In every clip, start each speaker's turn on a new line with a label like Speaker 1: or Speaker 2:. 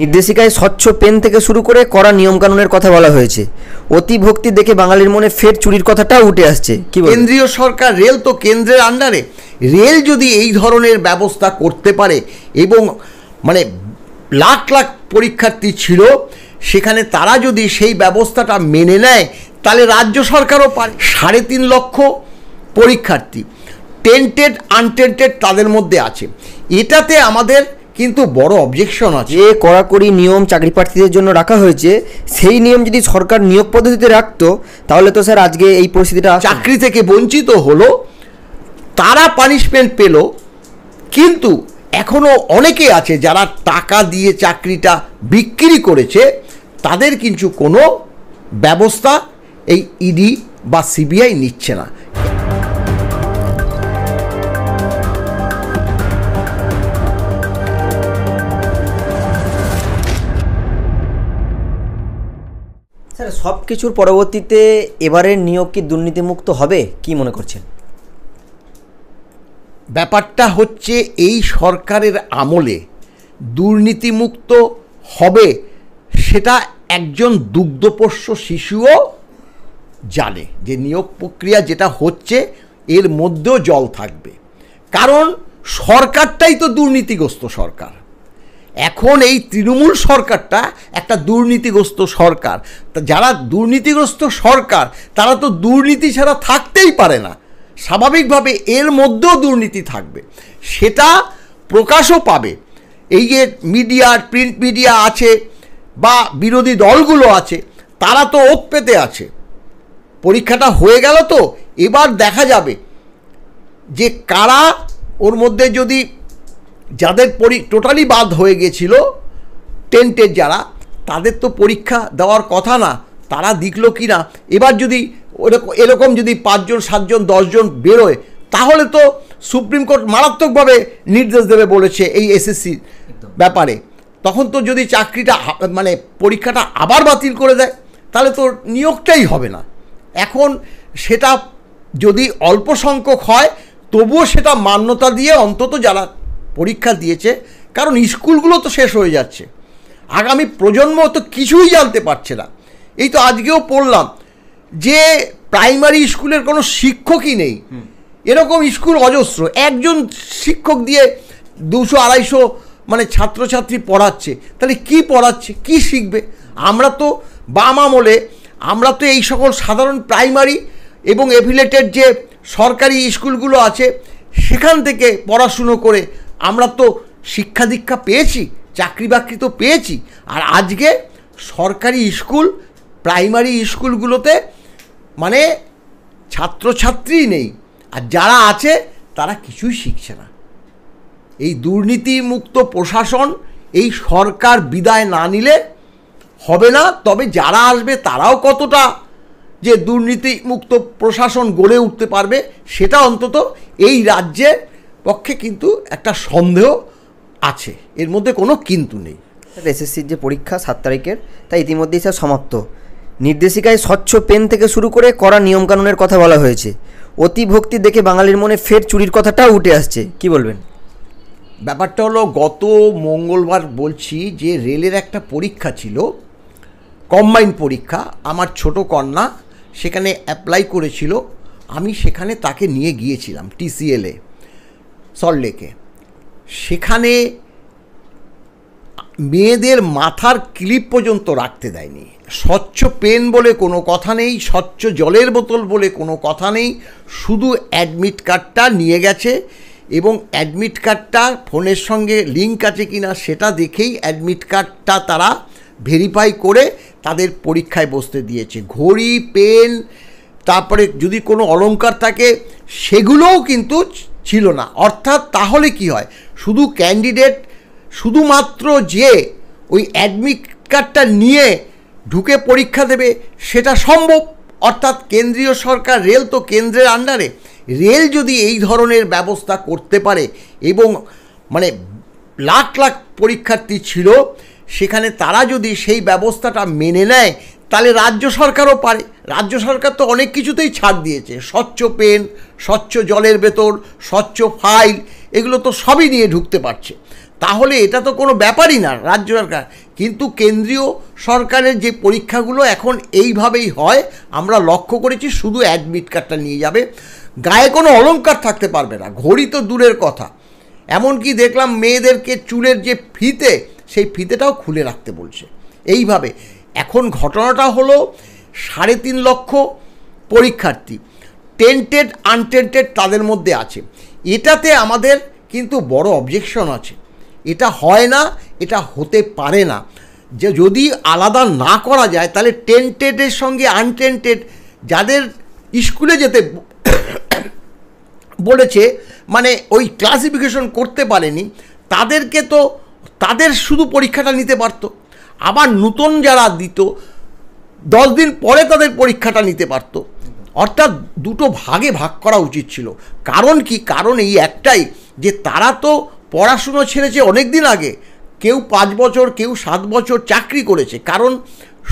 Speaker 1: নির্দেশিকায় স্বচ্ছ পেন থেকে শুরু করে কড়া নিয়মকানুনের কথা বলা হয়েছে। অতি ভক্তি দেখে বাঙালির মনে ফের চুরির কথাটাও উঠে আসছে। কি
Speaker 2: কেন্দ্রীয় সরকার, রেল তো কেন্দ্রের আন্ডারে, রেল যদি এই ধরনের ব্যবস্থা করতে পারে এবং মানে লাখ লাখ পরীক্ষার্থী ছিল সেখানে তারা যদি সেই ব্যবস্থাটা মেনে নেয় তাহলে রাজ্য সরকারও পারে। 3.5 লক্ষ পরীক্ষার্থী টেন্টেড আনটেন্টেড তাদের মধ্যে আছে, এটাতে আমাদের কিন্তু বড় অবজেকশন আছে।
Speaker 1: যে কড়াকড়ি নিয়ম চাকরি প্রার্থীদের জন্য রাখা হয়েছে সেই নিয়ম যদি সরকার নিয়োগ পদ্ধতিতে রাখতো তাহলে তো স্যার আজকে এই পরিস্থিতিটা,
Speaker 2: চাকরি থেকে বঞ্চিত হলো, তারা পানিশমেন্ট পেল, কিন্তু এখনও অনেকে আছে যারা টাকা দিয়ে চাকরিটা বিক্রি করেছে, তাদের কিন্তু কোনো ব্যবস্থা এই ইডি বা সিবিআই নিচ্ছে না।
Speaker 1: স্যার সব কিছুর পরবর্তীতে এবারের নিয়োগ কি দুর্নীতিমুক্ত হবে, কি মনে করছেন?
Speaker 2: ব্যাপারটা হচ্ছে এই সরকারের আমলে দুর্নীতিমুক্ত হবে সেটা একজন দুগ্ধপোষ্য শিশুও জানে যে নিয়োগ প্রক্রিয়া যেটা হচ্ছে এর মধ্যেও জল থাকবে, কারণ সরকারটাই তো দুর্নীতিগ্রস্ত সরকার। এখন এই তৃণমূল সরকারটা একটা দুর্নীতিগ্রস্ত সরকার। যারা দুর্নীতিগ্রস্ত সরকার তারা তো দুর্নীতি ছাড়া থাকতেই পারে না, স্বাভাবিকভাবে এর মধ্যেও দুর্নীতি থাকবে, সেটা প্রকাশও পাবে। এই যে মিডিয়ার প্রিন্ট মিডিয়া আছে বা বিরোধী দলগুলো আছে তারা তো ওত পেতে আছে। পরীক্ষাটা হয়ে গেল, তো এবার দেখা যাবে যে কারা ওর মধ্যে, যদি যাদের টোটালি বাদ হয়ে গেছিল টেন্টের যারা, তাদের তো পরীক্ষা দেওয়ার কথা না, তারা দিকলো কি না। এবার যদি এরকম যদি 5 জন 7 জন 10 জন বেরোয় তাহলে তো সুপ্রিম কোর্ট মারাত্মকভাবে নির্দেশ দেবে বলেছে এই এসএসসি ব্যাপারে। তখন তো যদি চাকরিটা মানে পরীক্ষাটা আবার বাতিল করে দেয় তাহলে তো নিয়োগটাই হবে না। এখন সেটা যদি অল্প সংখ্যক হয় তবুও সেটা মান্যতা দিয়ে অন্তত যারা পরীক্ষা দিয়েছে, কারণ স্কুলগুলো তো শেষ হয়ে যাচ্ছে, আগামী প্রজন্ম তো কিছুই জানতে পারছে না। এই তো আজকেও পড়লাম যে প্রাইমারি স্কুলের কোনো শিক্ষকই নেই, এরকম স্কুল অজস্র, একজন শিক্ষক দিয়ে 200-250 মানে ছাত্রছাত্রী পড়াচ্ছে, তাহলে কি পড়াচ্ছে, কি শিখবে? আমরা তো বাম আমলে আমরা তো এই সকল সাধারণ প্রাইমারি এবং এফিলেটেড যে সরকারি স্কুলগুলো আছে সেখান থেকে পড়াশুনো করে আমরা তো শিক্ষা দীক্ষা পেয়েছি, চাকরি বাকরি তো পেয়েছি। আর আজকে সরকারি স্কুল প্রাইমারি স্কুলগুলোতে মানে ছাত্রছাত্রী নেই, আর যারা আছে তারা কিছুই শিখছে না। এই দুর্নীতিমুক্ত প্রশাসন এই সরকার বিদায় না নিলে হবে না। তবে যারা আসবে তারাও কতটা যে দুর্নীতিমুক্ত প্রশাসন গড়ে উঠতে পারবে সেটা অন্তত এই রাজ্যের পক্ষে কিন্তু একটা সন্দেহ আছে, এর মধ্যে কোনো কিন্তু নেই।
Speaker 1: এসএসসির যে পরীক্ষা 7 তারিখের তা ইতিমধ্যেই স্যার সমাপ্ত। নির্দেশিকায় স্বচ্ছ পেন থেকে শুরু করে কড়া নিয়মকানুনের কথা বলা হয়েছে। অতি ভক্তি দেখে বাঙালির মনে ফের চুরির কথাটাও উঠে আসছে, কি বলবেন?
Speaker 2: ব্যাপারটা হলো, গত মঙ্গলবার বলছি যে রেলের একটা পরীক্ষা ছিল, কম্বাইন্ড পরীক্ষা। আমার ছোট কন্যা সেখানে অ্যাপ্লাই করেছিল, আমি সেখানে তাকে নিয়ে গিয়েছিলাম টিসিএলে সল্টলেকে। সেখানে মেয়েদের মাথার ক্লিপ পর্যন্ত রাখতে দেয়নি, স্বচ্ছ পেন বলে কোনো কথা নেই, স্বচ্ছ জলের বোতল বলে কোনো কথা নেই, শুধু অ্যাডমিট কার্ডটা নিয়ে গেছে এবং অ্যাডমিট কার্ডটা ফোনের সঙ্গে লিঙ্ক আছে কিনা সেটা দেখেই অ্যাডমিট কার্ডটা তারা ভেরিফাই করে তাদের পরীক্ষায় বসতে দিয়েছে। ঘড়ি, পেন, তারপরে যদি কোনো অলংকার থাকে সেগুলোও কিন্তু ছিল না। অর্থাৎ তাহলে কি হয়, শুধু ক্যান্ডিডেট শুধুমাত্র যে ওই অ্যাডমিট কার্ডটা নিয়ে ঢুকে পরীক্ষা দেবে সেটা সম্ভব। অর্থাৎ কেন্দ্রীয় সরকার, রেল তো কেন্দ্রের আন্ডারে, রেল যদি এই ধরনের ব্যবস্থা করতে পারে এবং মানে লাখ লাখ পরীক্ষার্থী ছিল সেখানে তারা যদি সেই ব্যবস্থাটা মেনে নেয় তাহলে রাজ্য সরকারও পারে। রাজ্য সরকার তো অনেক কিছুতেই ছাড় দিয়েছে, স্বচ্ছ পেন, স্বচ্ছ জলের ভেতর, স্বচ্ছ ফাইল, এগুলো তো সবই নিয়ে ঢুকতে পারছে। তাহলে এটা তো কোনো ব্যাপারই না রাজ্য সরকার। কিন্তু কেন্দ্রীয় সরকারের যে পরীক্ষাগুলো এখন এইভাবেই হয়, আমরা লক্ষ্য করেছি, শুধু অ্যাডমিট কার্ডটা নিয়ে যাবে, গায়ে কোনো অলংকার থাকতে পারবে না, ঘড়ি তো দূরের কথা, এমনকি দেখলাম মেয়েদেরকে চুলের যে ফিতে, সেই ফিতেটাও খুলে রাখতে বলছে। এইভাবে এখন ঘটনাটা হলো 3.5 লক্ষ পরীক্ষার্থী, টেন্টেড আনটেন্টেড তাদের মধ্যে আছে। এটাতে আমাদের কিন্তু বড় অবজেকশন আছে। এটা হয় না, এটা হতে পারে না। যে যদি আলাদা না করা যায়, তাহলে টেন্টেডের সঙ্গে আনটেন্টেড যাদের স্কুলে যেতে বলেছে, মানে ওই ক্লাসিফিকেশন করতে পারেনি, তাদেরকে তো তাদের শুধু পরীক্ষাটা নিতে পারতো। আবার নতুন যারা দিত 10 দিন পরে তাদের পরীক্ষাটা নিতে পারতো। অর্থাৎ দুটো ভাগে ভাগ করা উচিত ছিল। কারণ কি? কারণ এই একটাই, যে তারা তো পড়াশুনো ছেড়েছে অনেক দিন আগে, কেউ 5 বছর, কেউ 7 বছর চাকরি করেছে। কারণ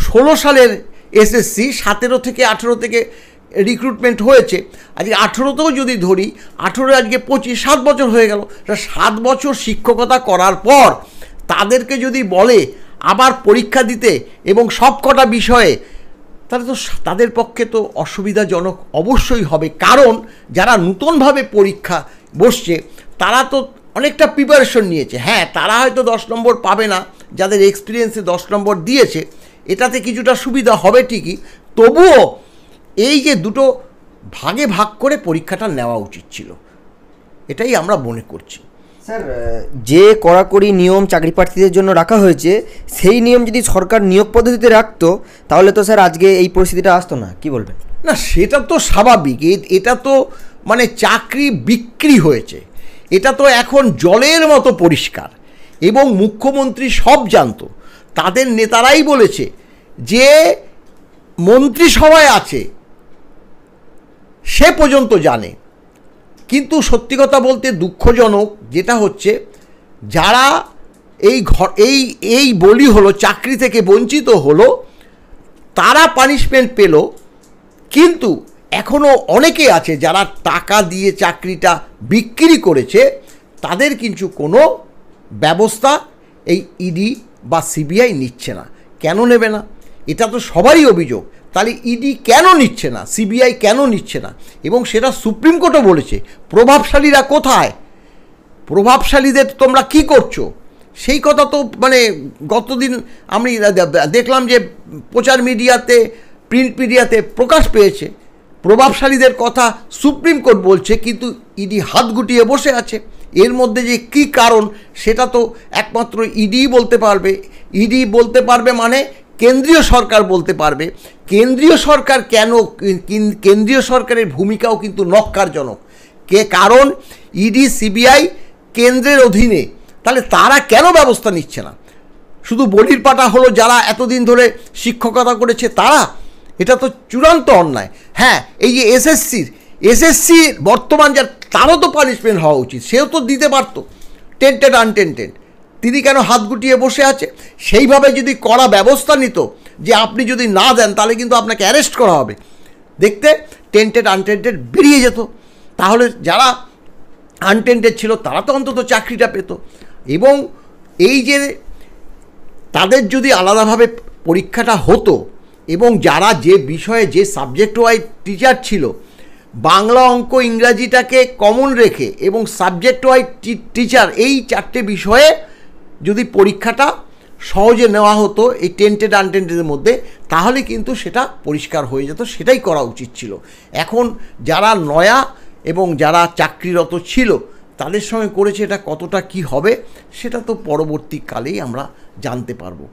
Speaker 2: 16 সালের এসএসসি 17 থেকে 18 থেকে রিক্রুটমেন্ট হয়েছে। আজকে 18তেও যদি ধরি, 18 আজকে 25, 7 বছর হয়ে গেল। 7 বছর শিক্ষকতা করার পর তাদেরকে যদি বলে আবার পরীক্ষা দিতে এবং সব কটা বিষয়ে, তাহলে তো তাদের পক্ষে তো অসুবিধাজনক অবশ্যই হবে। কারণ যারা নতুনভাবে পরীক্ষা বসছে তারা তো অনেকটা প্রিপারেশন নিয়েছে। হ্যাঁ, তারা হয়তো 10 নম্বর পাবে না, যাদের এক্সপিরিয়েন্সে 10 নম্বর দিয়েছে, এটাতে কিছুটা সুবিধা হবে ঠিকই। তবুও এই যে দুটো ভাগে ভাগ করে পরীক্ষাটা নেওয়া উচিত ছিল, এটাই আমরা মনে করছি।
Speaker 1: স্যার, যে কড়াকড়ি নিয়ম চাকরি প্রার্থীদের জন্য রাখা হয়েছে, সেই নিয়ম যদি সরকার নিয়োগ পদ্ধতিতে রাখতো, তাহলে তো স্যার আজকে এই পরিস্থিতিটা আসতো না। কি বলবেন?
Speaker 2: না, সেটা তো স্বাভাবিক। এটা তো মানে চাকরি বিক্রি হয়েছে, এটা তো এখন জলের মতো পরিষ্কার। এবং মুখ্যমন্ত্রী সব জানতো, তাদের নেতারাই বলেছে যে মন্ত্রিসভায় আছে সে পর্যন্ত জানে। কিন্তু সত্যি কথা বলতে দুঃখজনক যেটা হচ্ছে, যারা এই বলি হলো, চাকরি থেকে বঞ্চিত হলো, তারা পানিশমেন্ট পেল। কিন্তু এখনও অনেকে আছে যারা টাকা দিয়ে চাকরিটা বিক্রি করেছে, তাদের কিন্তু কোনো ব্যবস্থা এই ইডি বা সিবিআই নিচ্ছে না। কেন নেবে না? এটা তো সবারই অভিযোগ। তাহলে ইডি কেন নিচ্ছে না, সিবিআই কেন নিচ্ছে না? এবং সেটা সুপ্রিম কোর্টও বলেছে। প্রভাবশালীরা কোথায়? প্রভাবশালীদের তোমরা কি করছো? সেই কথা তো মানে গতদিন আমি দেখলাম যে প্রচার মিডিয়াতে, প্রিন্ট মিডিয়াতে প্রকাশ পেয়েছে। প্রভাবশালীদের কথা সুপ্রিম কোর্ট বলছে, কিন্তু ইডি হাত গুটিয়ে বসে আছে। এর মধ্যে যে কী কারণ, সেটা তো একমাত্র ইডিই বলতে পারবে। ইডি বলতে পারবে মানে কেন্দ্রীয় সরকার বলতে পারবে। কেন্দ্রীয় সরকার কেন, কেন্দ্রীয় সরকারের ভূমিকাও কিন্তু নক্কারজনক। কারণ ইডি সিবিআই কেন্দ্রের অধীনে, তাহলে তারা কেন ব্যবস্থা নিচ্ছে না? শুধু বলির পাটা হলো যারা এতদিন ধরে শিক্ষকতা করেছে তারা। এটা তো চূড়ান্ত অন্যায়। হ্যাঁ, এই যে এসএসসি বর্তমান যার, তারও তো পানিশমেন্ট হওয়া উচিত। সেও তো দিতে পারতো, টেন্টেড আনটেন্টেড। তিনি কেন হাত গুটিয়ে বসে আছে? সেইভাবে যদি কড়া ব্যবস্থা নিত, যে আপনি যদি না দেন তাহলে কিন্তু আপনাকে অ্যারেস্ট করা হবে, দেখতে টেন্টেড আনটেন্টেড বেরিয়ে যেত। তাহলে যারা আনটেন্টেড ছিল তারা তো অন্তত চাকরিটা পেত। এবং এই যে তাদের যদি আলাদাভাবে পরীক্ষাটা হতো, এবং যারা যে বিষয়ে যে সাবজেক্ট ওয়াইজ টিচার ছিল, বাংলা, অঙ্ক, ইংরাজিটাকে কমন রেখে এবং সাবজেক্ট ওয়াইজ টিচার, এই 4টে বিষয়ে যদি পরীক্ষাটা সহজে নেওয়া হতো এই টেন্টেড আনটেন্টেডের মধ্যে, তাহলে কিন্তু সেটা পরিষ্কার হয়ে যেত। সেটাই করা উচিত ছিল। এখন যারা নয়া এবং যারা চাকরিরত ছিল তাদের সঙ্গে করেছে, এটা কতটা কি হবে সেটা তো পরবর্তীকালেই আমরা জানতে পারবো।